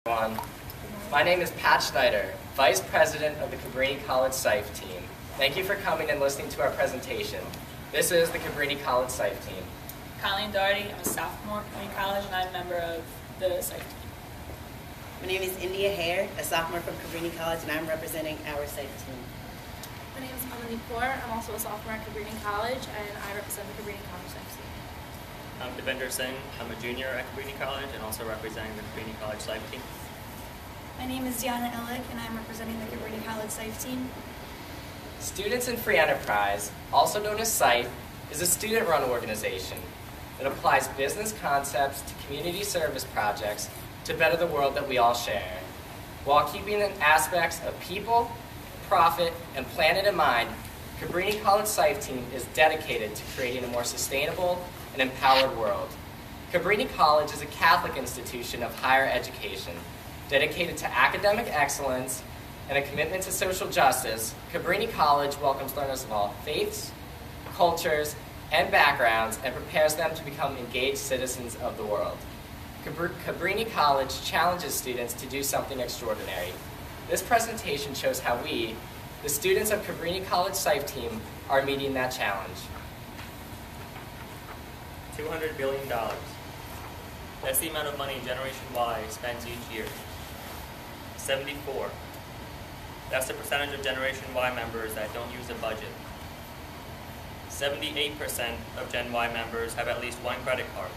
Everyone. My name is Pat Schneider, Vice President of the Cabrini College Sife team. Thank you for coming and listening to our presentation. This is the Cabrini College Sife team. Colleen Doherty, I'm a sophomore at Cabrini College and I'm a member of the Sife team. My name is India Hare, a sophomore from Cabrini College, and I'm representing our Sife team. My name is Emily Poor. I'm also a sophomore at Cabrini College and I represent the Cabrini College Sife team. I'm Devinder Singh. I'm a junior at Cabrini College and also representing the Cabrini College Sife team. My name is Diana Ellick and I'm representing the Cabrini College Sife team. Students in Free Enterprise, also known as Sife, is a student-run organization that applies business concepts to community service projects to better the world that we all share. While keeping in aspects of people, profit, and planet in mind, Cabrini College Sife team is dedicated to creating a more sustainable and empowered world. Cabrini College is a Catholic institution of higher education. Dedicated to academic excellence and a commitment to social justice, Cabrini College welcomes learners of all faiths, cultures, and backgrounds and prepares them to become engaged citizens of the world. Cabrini College challenges students to do something extraordinary. This presentation shows how we, the students of Cabrini College Sife team, are meeting that challenge. $200 billion. That's the amount of money Generation Y spends each year. 74. That's the percentage of Generation Y members that don't use a budget. 78% of Gen Y members have at least one credit card.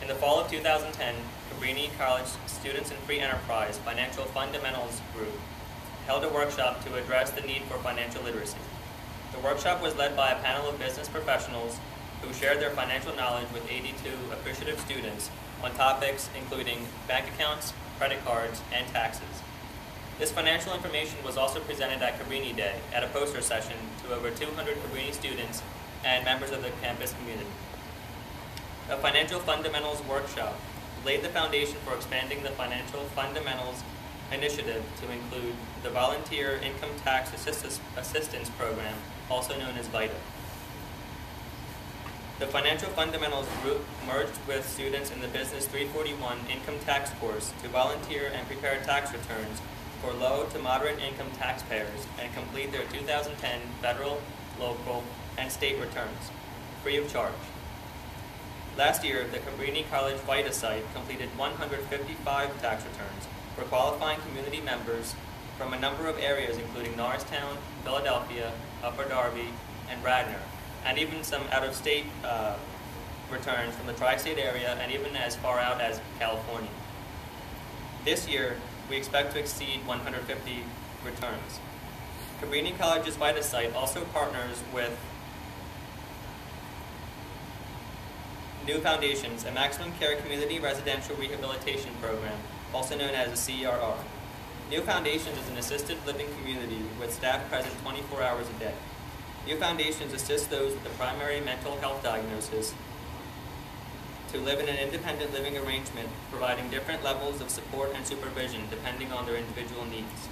In the fall of 2010, Cabrini College Students in Free Enterprise Financial Fundamentals Group held a workshop to address the need for financial literacy. The workshop was led by a panel of business professionals who shared their financial knowledge with 82 appreciative students on topics including bank accounts, credit cards, and taxes. This financial information was also presented at Cabrini Day at a poster session to over 200 Cabrini students and members of the campus community. A financial fundamentals workshop laid the foundation for expanding the financial fundamentals initiative to include the Volunteer Income Tax Assistance Program, also known as VITA. The Financial Fundamentals group merged with students in the Business 341 Income Tax course to volunteer and prepare tax returns for low to moderate income taxpayers and complete their 2010 federal, local, and state returns, free of charge. Last year, the Cabrini College VITA site completed 155 tax returns for qualifying community members from a number of areas including Norristown, Philadelphia, Upper Darby, and Radnor, and even some out-of-state returns from the tri-state area and even as far out as California. This year, we expect to exceed 150 returns. Cabrini College's VITA site also partners with New Foundations, a maximum care community residential rehabilitation program, also known as a CERR. New Foundations is an assisted living community with staff present 24 hours a day. New Foundations assists those with a primary mental health diagnosis to live in an independent living arrangement, providing different levels of support and supervision depending on their individual needs.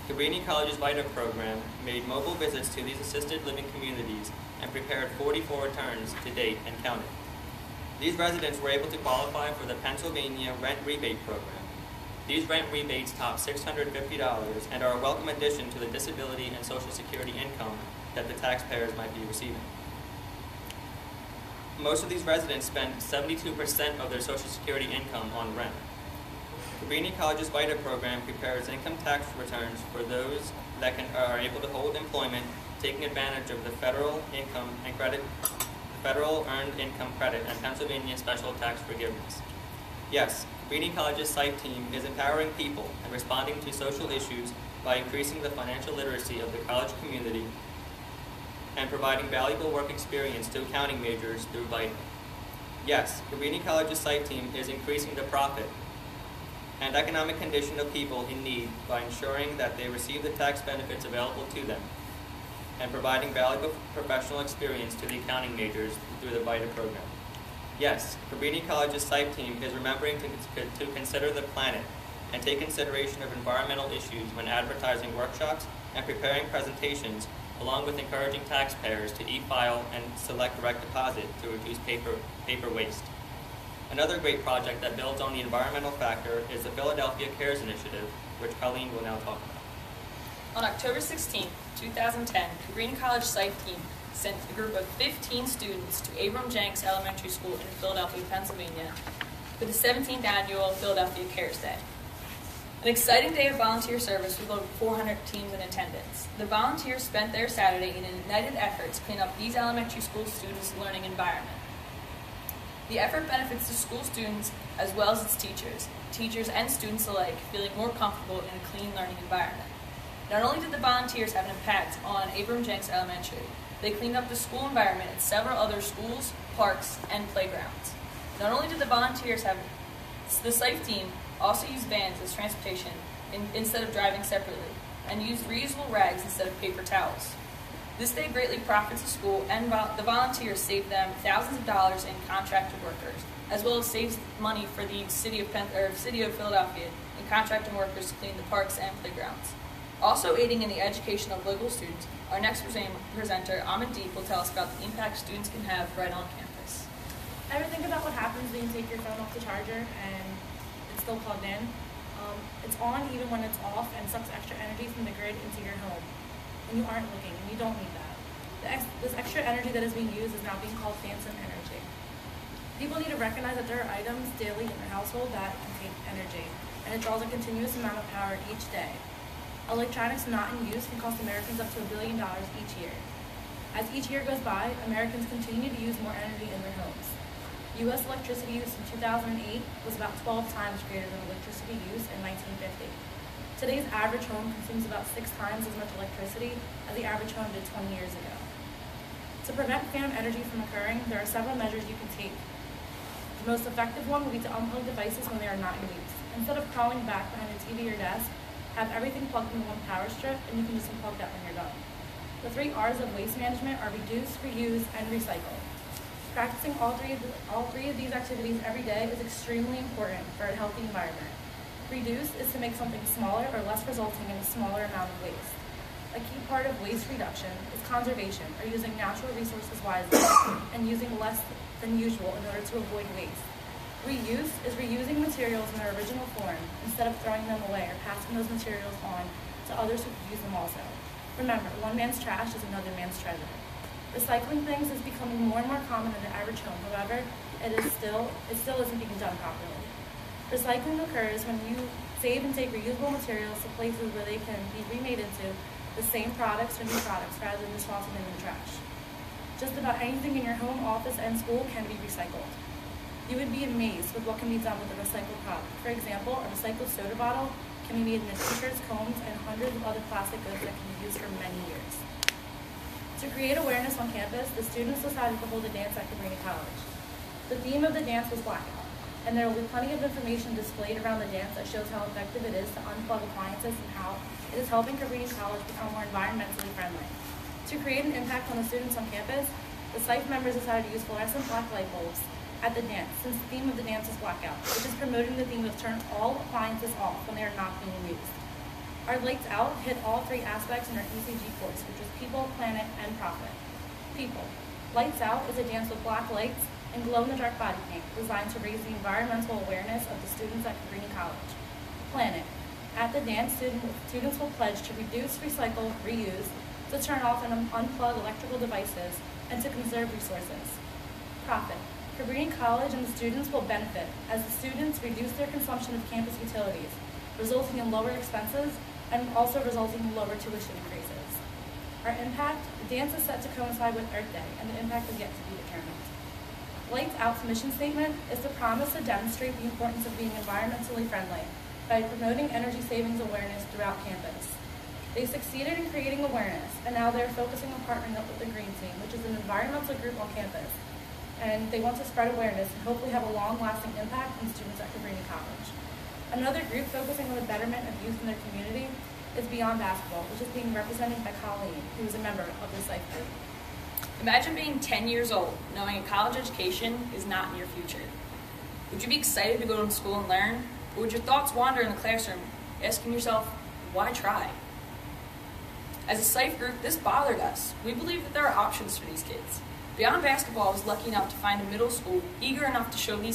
Cabrini College's VITA program made mobile visits to these assisted living communities and prepared 44 returns to date and counting. These residents were able to qualify for the Pennsylvania Rent Rebate Program. These rent rebates top $650 and are a welcome addition to the disability and Social Security income that the taxpayers might be receiving. Most of these residents spend 72% of their Social Security income on rent. Cabrini College's VITA program prepares income tax returns for those that are able to hold employment, taking advantage of the federal income and credit, federal earned income credit, and Pennsylvania special tax forgiveness. Yes, Cabrini College's Sife team is empowering people and responding to social issues by increasing the financial literacy of the college community and providing valuable work experience to accounting majors through VITA. Yes, Cabrini College's Sife team is increasing the profit and economic condition of people in need by ensuring that they receive the tax benefits available to them and providing valuable professional experience to the accounting majors through the VITA program. Yes, Cabrini College's Sife team is remembering to consider the planet and take consideration of environmental issues when advertising workshops and preparing presentations, along with encouraging taxpayers to e-file and select direct deposit to reduce paper waste. Another great project that builds on the environmental factor is the Philadelphia Cares Initiative, which Colleen will now talk about. On October 16, 2010, Cabrini College Sife team sent a group of 15 students to Abram Jenks Elementary School in Philadelphia, Pennsylvania for the 17th annual Philadelphia Cares Day. An exciting day of volunteer service with over 400 teams in attendance. The volunteers spent their Saturday in a united effort to clean up these elementary school students' learning environment. The effort benefits the school students as well as its teachers and students alike feeling more comfortable in a clean learning environment. Not only did the volunteers have an impact on Abram Jenks Elementary, they cleaned up the school environment at several other schools, parks, and playgrounds. Not only did the volunteers have the Sife team also used vans as transportation instead of driving separately, and used reusable rags instead of paper towels. This day greatly profits the school, and the volunteers saved them thousands of dollars in contracted workers, as well as saves money for the city of Philadelphia in contracted workers to clean the parks and playgrounds. Also aiding in the education of local students, our next presenter, Amandeep, will tell us about the impact students can have right on campus. Ever think about what happens when you take your phone off the charger and it's still plugged in? It's on even when it's off and sucks extra energy from the grid into your home. And you aren't looking, and you don't need that. This extra energy that is being used is now being called phantom energy. People need to recognize that there are items daily in their household that contain energy, and it draws a continuous amount of power each day. Electronics not in use can cost Americans up to $1 billion each year. As each year goes by, Americans continue to use more energy in their homes. U.S. electricity use in 2008 was about 12 times greater than electricity use in 1950. Today's average home consumes about 6 times as much electricity as the average home did 20 years ago. To prevent phantom energy from occurring, there are several measures you can take. The most effective one would be to unplug devices when they are not in use. Instead of crawling back behind a TV or desk, have everything plugged into one power strip, and you can just unplug that when you're done. The 3 R's of waste management are reduce, reuse, and recycle. Practicing all three of these activities every day is extremely important for a healthy environment. Reduce is to make something smaller or less, resulting in a smaller amount of waste. A key part of waste reduction is conservation, or using natural resources wisely and using less than usual in order to avoid waste. Reuse is reusing materials in their original form instead of throwing them away or passing those materials on to others who could use them also. Remember, one man's trash is another man's treasure. Recycling things is becoming more and more common in the average home. However, it still isn't being done properly. Recycling occurs when you save and take reusable materials to places where they can be remade into the same products or new products rather than just tossing them in the trash. Just about anything in your home, office, and school can be recycled. You would be amazed with what can be done with a recycled product. For example, a recycled soda bottle can be made into t-shirts, combs, and hundreds of other plastic goods that can be used for many years. To create awareness on campus, the students decided to hold a dance at Cabrini College. The theme of the dance was blackout, and there will be plenty of information displayed around the dance that shows how effective it is to unplug appliances and how it is helping Cabrini College become more environmentally friendly. To create an impact on the students on campus, the Sife members decided to use fluorescent black light bulbs at the dance, since the theme of the dance is blackout, which is promoting the theme of turn all appliances off when they are not being used. Our Lights Out hit all 3 aspects in our ECG course, which was people, planet, and profit. People. Lights Out is a dance with black lights and glow-in-the-dark body paint designed to raise the environmental awareness of the students at Cabrini College. Planet. At the dance, students will pledge to reduce, recycle, reuse, to turn off and unplug electrical devices, and to conserve resources. Profit. Cabrini College and the students will benefit as the students reduce their consumption of campus utilities, resulting in lower expenses and also resulting in lower tuition increases. Our impact, the dance is set to coincide with Earth Day, and the impact is yet to be determined. Lights Out's mission statement is to promise to demonstrate the importance of being environmentally friendly by promoting energy savings awareness throughout campus. They succeeded in creating awareness, and now they're focusing on partnering up with the Green Team, which is an environmental group on campus. And they want to spread awareness and hopefully have a long-lasting impact on students at Cabrini College. Another group focusing on the betterment of youth in their community is Beyond Basketball, which is being represented by Colleen, who is a member of the Sife group. Imagine being 10 years old, knowing a college education is not in your future. Would you be excited to go to school and learn? Or would your thoughts wander in the classroom, asking yourself, why try? As a Sife group, this bothered us. We believe that there are options for these kids. Beyond Basketball was lucky enough to find a middle school eager enough to show these